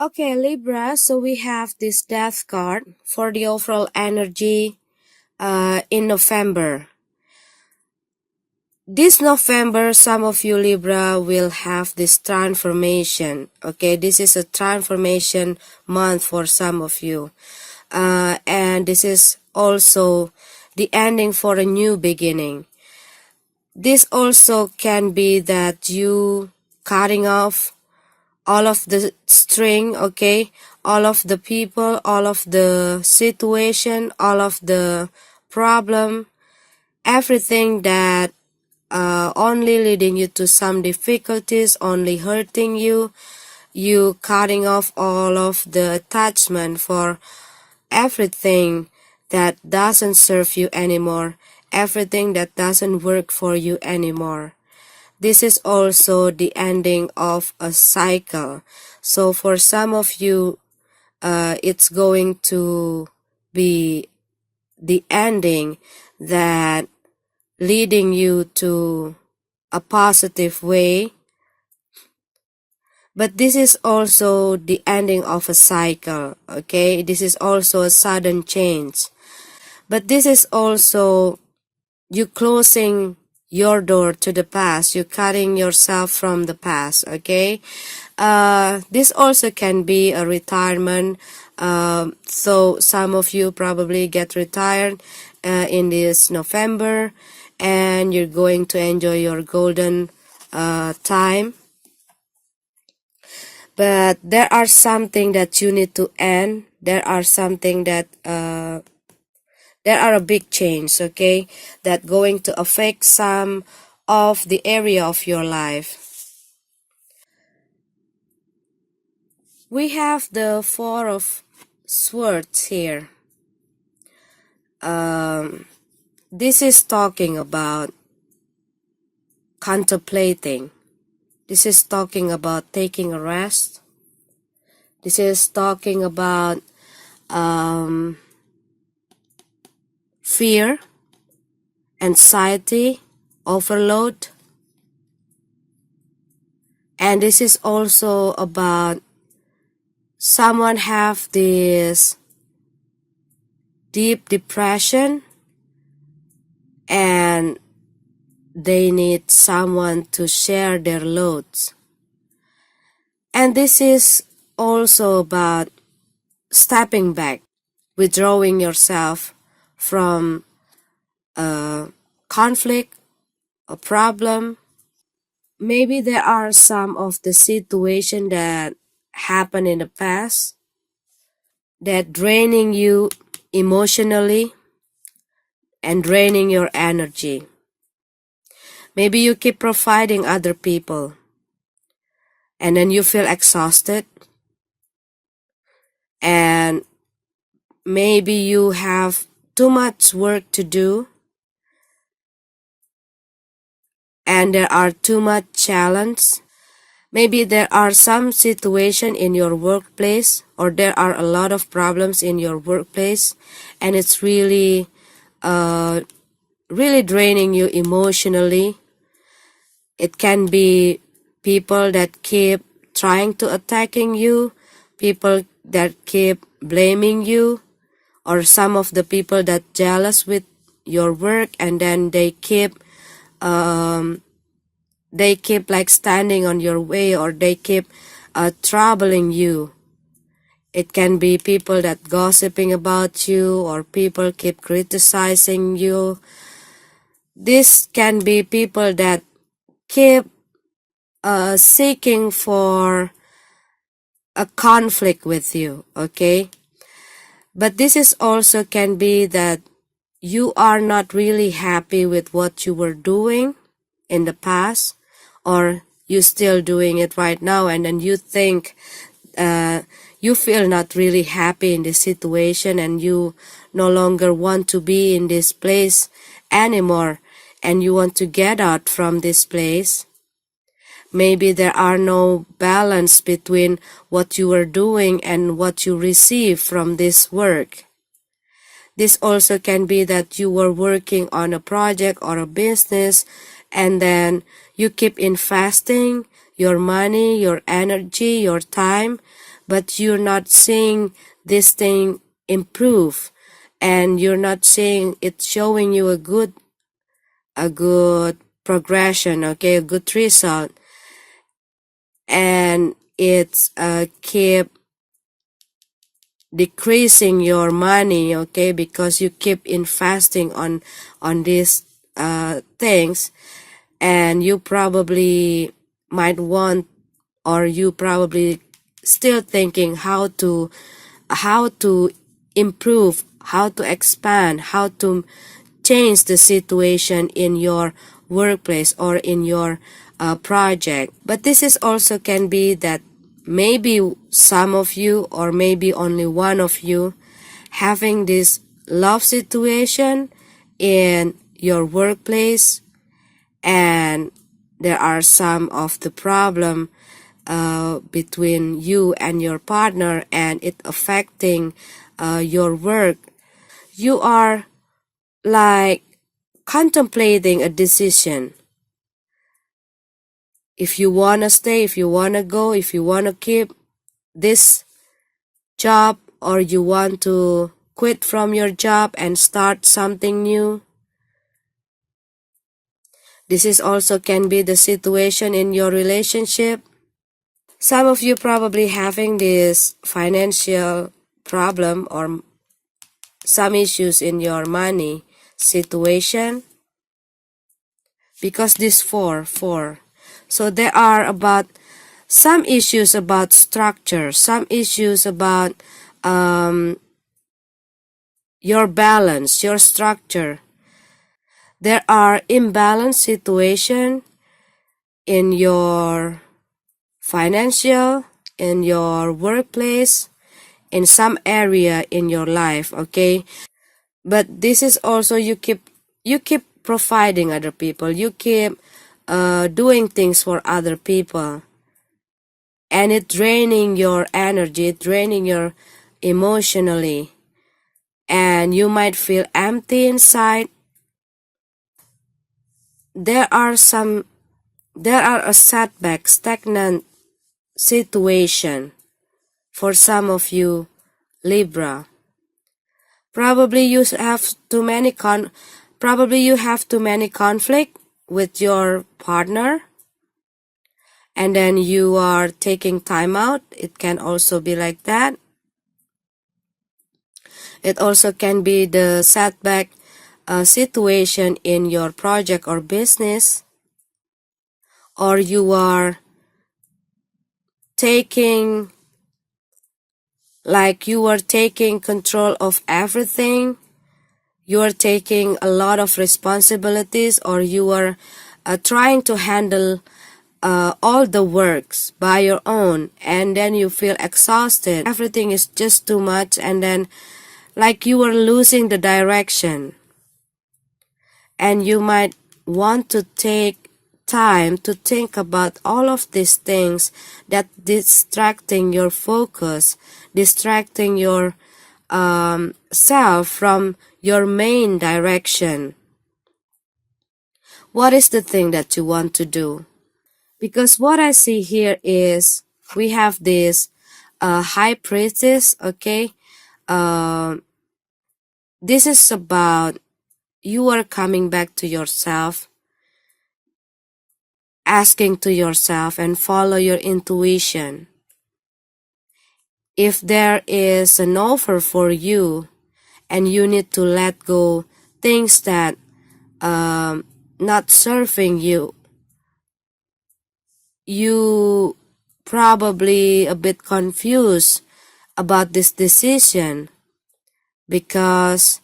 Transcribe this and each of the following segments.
Okay, Libra, so we have this death card for the overall energy in November. This November, some of you Libra will have this transformation. Okay, this is a transformation month for some of you. And this is also the ending for a new beginning. This also can be that you cutting off all of the string, okay, all of the people, all of the situation, all of the problem, everything that only leading you to some difficulties, only hurting you, you cutting off all of the attachment for everything that doesn't serve you anymore, everything that doesn't work for you anymore. This is also the ending of a cycle. So for some of you, it's going to be the ending that leading you to a positive way. But this is also the ending of a cycle, okay? This is also a sudden change. But this is also you closing your door to the past, you cutting yourself from the past, okay? This also can be a retirement. So some of you probably get retired in this November, and you're going to enjoy your golden time. But there are something that you need to end. There are something that there are a big change, okay, that going to affect some of the area of your life. We have the Four of Swords here. This is talking about contemplating. This is talking about taking a rest. This is talking about fear, anxiety, overload. And this is also about someone have this deep depression and they need someone to share their loads. And this is also about stepping back, withdrawing yourself from a conflict, a problem. Maybe there are some of the situation that happened in the past that draining you emotionally and draining your energy. Maybe you keep providing other people and then you feel exhausted, and maybe you have too much work to do and there are too much challenge. Maybe there are some situation in your workplace, or there are a lot of problems in your workplace, and it's really draining you emotionally. It can be people that keep trying to attacking you, people that keep blaming you, or some of the people that jealous with your work, and then they keep like standing on your way, or they keep troubling you. It can be people that gossiping about you, or people keep criticizing you. This can be people that keep seeking for a conflict with you, okay? But this is also can be that you are not really happy with what you were doing in the past, or you still doing it right now, and then you think you feel not really happy in this situation, and you no longer want to be in this place anymore, and you want to get out from this place. Maybe there are no balance between what you are doing and what you receive from this work. This also can be that you were working on a project or a business, and then you keep investing your money, your energy, your time, but you're not seeing this thing improve, and you're not seeing it showing you a good progression, okay, a good result, and it's keep decreasing your money, okay, because you keep investing on these things, and you probably might want, or you probably still thinking how to improve, how to expand, how to change the situation in your workplace or in your project. But this is also can be that maybe some of you, or maybe only one of you, having this love situation in your workplace, and there are some of the problem between you and your partner, and it affecting your work. You are like contemplating a decision, if you want to stay, if you want to go, if you want to keep this job, or you want to quit from your job and start something new. This is also can be the situation in your relationship. Some of you probably having this financial problem or some issues in your money situation, because this four. So there are about some issues about structure, some issues about your balance, your structure. There are imbalanced situation in your financial, in your workplace, in some area in your life, okay? But this is also you keep providing other people, you keep doing things for other people, and it draining your energy, it draining your emotionally, and you might feel empty inside. There are a setback, stagnant situation for some of you Libra. Probably you have too many conflict with your partner, and then you are taking time out. It can also be like that. It also can be the setback situation in your project or business, or you are taking control of everything. You are taking a lot of responsibilities, or you are trying to handle all the works by your own, and then you feel exhausted. Everything is just too much, and then like you are losing the direction, and you might want to take time to think about all of these things that distracting your focus, distracting your self from your main direction. What is the thing that you want to do? Because what I see here is we have this high priestess, okay? This is about you are coming back to yourself, asking to yourself and follow your intuition. If there is an offer for you and you need to let go things that not serving you, you probably a bit confused about this decision, because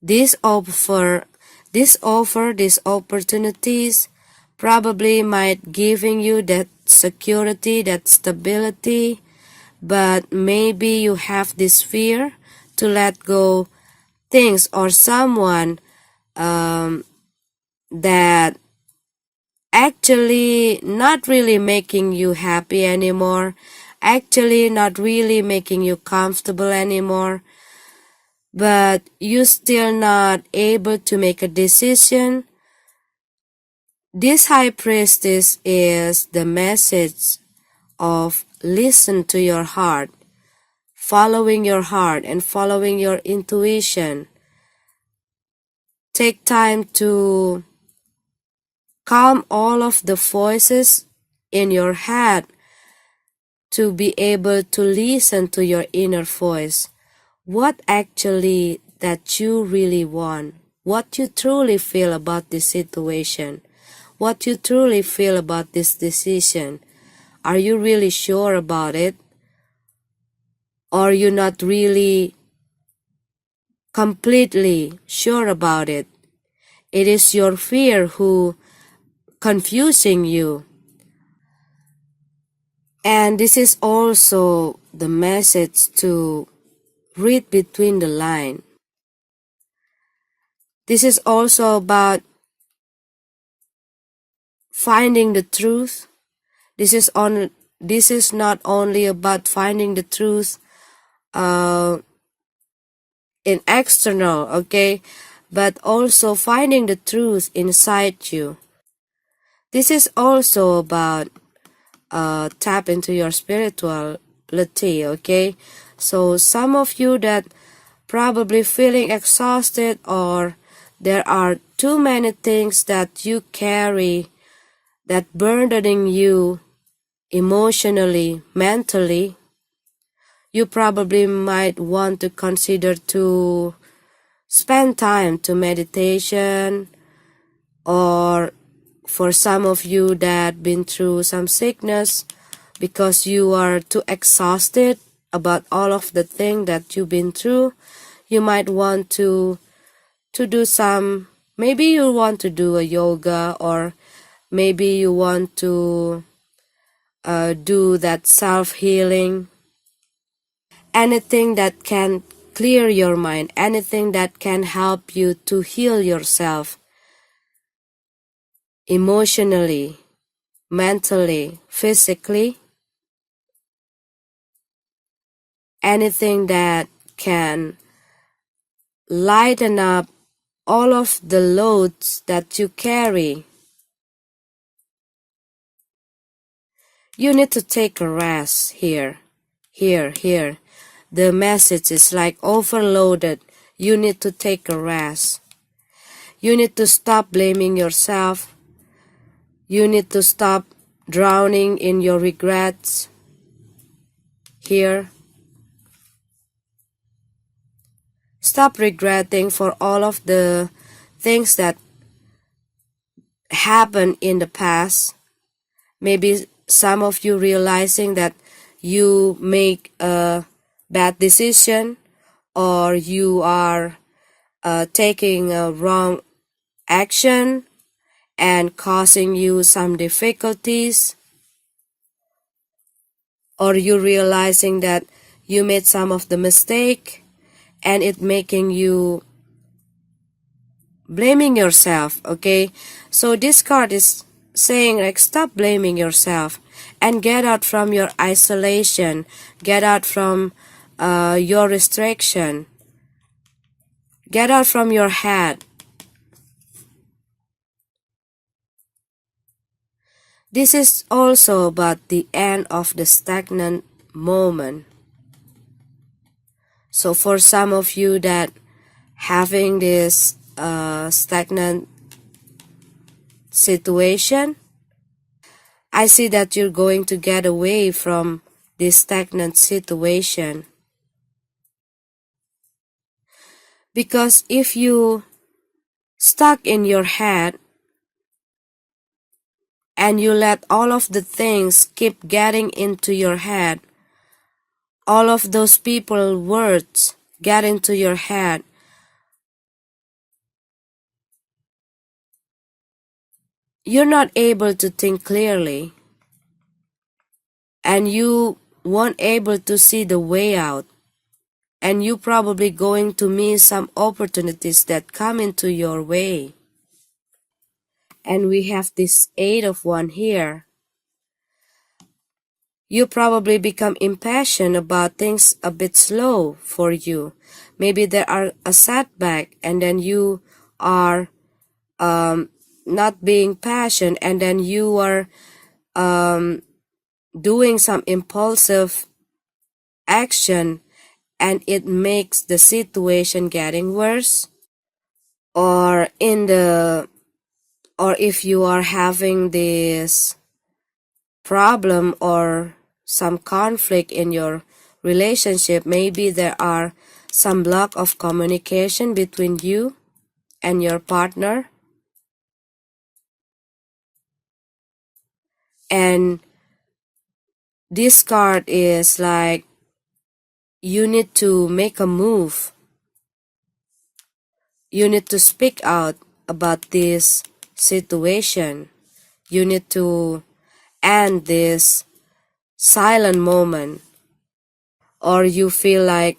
these opportunities probably might giving you that security, that stability, but maybe you have this fear to let go things or someone that actually not really making you happy anymore, actually not really making you comfortable anymore, but you still not able to make a decision. This high priestess is the message of listen to your heart. following your heart and following your intuition. Take time to calm all of the voices in your head to be able to listen to your inner voice. What actually that you really want, what you truly feel about this situation, what you truly feel about this decision. Are you really sure about it? Or you're not really completely sure about it? It is your fear who confusing you. And this is also the message to read between the lines. This is also about finding the truth. This is not only about finding the truth in external, okay, but also finding the truth inside you. This is also about tap into your spirituality, okay? So some of you that probably feeling exhausted, or there are too many things that you carry that burdening you emotionally, mentally, you probably might want to consider to spend time to meditation, or for some of you that been through some sickness because you are too exhausted about all of the thing that you've been through, you might want to do some, maybe you want to do a yoga, or maybe you want to do that self-healing. Anything that can clear your mind, anything that can help you to heal yourself emotionally, mentally, physically, anything that can lighten up all of the loads that you carry. You need to take a rest here. The message is like overloaded. You need to take a rest. You need to stop blaming yourself. You need to stop drowning in your regrets here. Stop regretting for all of the things that happened in the past. Maybe some of you realizing that you make a bad decision, or you are taking a wrong action and causing you some difficulties, or you realizing that you made some of the mistake and it making you blaming yourself, okay? So this card is saying like stop blaming yourself and get out from your isolation, get out from your restriction, get out from your head. This is also about the end of the stagnant moment. So for some of you that having this stagnant situation, I see that you're going to get away from this stagnant situation. Because if you stuck in your head and you let all of the things keep getting into your head, all of those people words get into your head, you're not able to think clearly, and you won't able to see the way out, and you probably going to miss some opportunities that come into your way. And we have this 8 of Wands here. You probably become impatient about things a bit slow for you. Maybe there are a setback, and then you are not being patient, and then you are doing some impulsive action, and it makes the situation getting worse, or if you are having this problem or some conflict in your relationship, maybe there are some lack of communication between you and your partner, and this card is like you need to make a move. You need to speak out about this situation. You need to end this silent moment, or you feel like,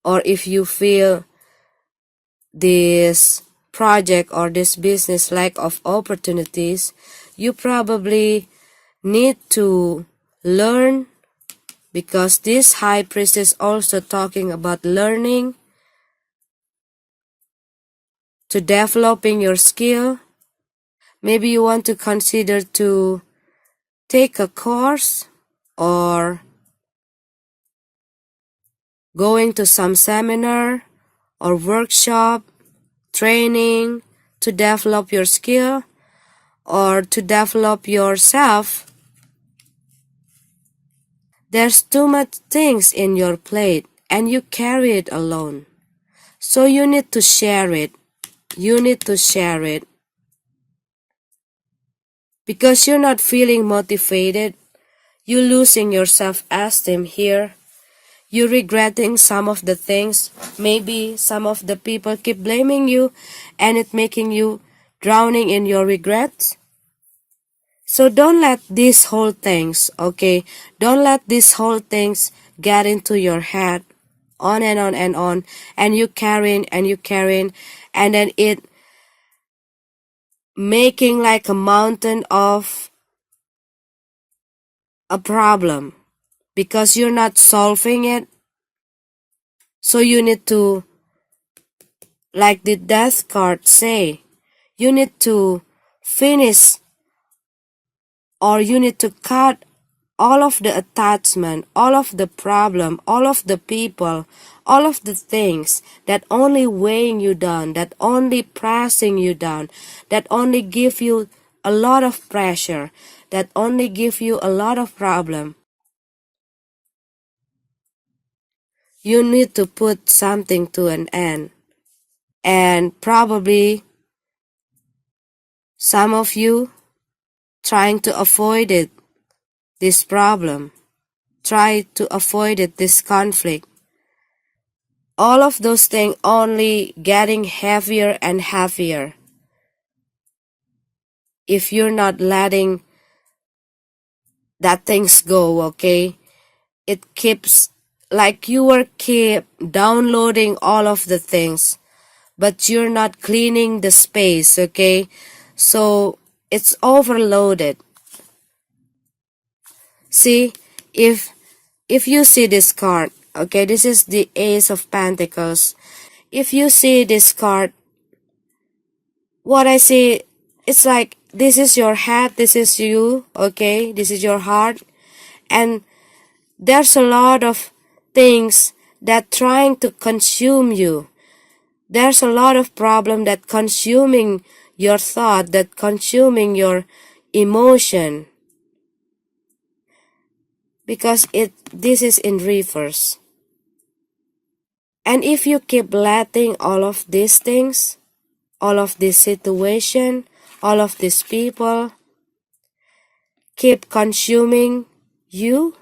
or if you feel this project or this business lack of opportunities, you probably need to learn, because this high priest is also talking about learning, to developing your skill. Maybe you want to consider to take a course or going to some seminar or workshop, training to develop your skill or to develop yourself. There's too much things in your plate and you carry it alone. So you need to share it. You need to share it. Because you're not feeling motivated, you're losing your self-esteem here. You're regretting some of the things. Maybe some of the people keep blaming you and it making you drowning in your regrets. So don't let these whole things, okay? Don't let these whole things get into your head on and on and on. And you carrying and you carrying, and then it making like a mountain of a problem because you're not solving it. So you need to, like the death card say, you need to finish, or you need to cut all of the attachment, all of the problem, all of the people, all of the things that only weighing you down, that only pressing you down, that only give you a lot of pressure, that only give you a lot of problem. You need to put something to an end. And probably some of you trying to avoid it, this problem, try to avoid it, this conflict. All of those things only getting heavier and heavier if you're not letting that things go, okay? It keeps, like you were keep downloading all of the things, but you're not cleaning the space, okay? So it's overloaded. See, if you see this card, okay, this is the Ace of Pentacles. If you see this card, what I see, it's like this is your head, this is you, okay, this is your heart, and there's a lot of things that trying to consume you. There's a lot of problem that consuming your thought, that consuming your emotion, because this is in reverse. And if you keep letting all of these things, all of this situation, all of these people keep consuming you,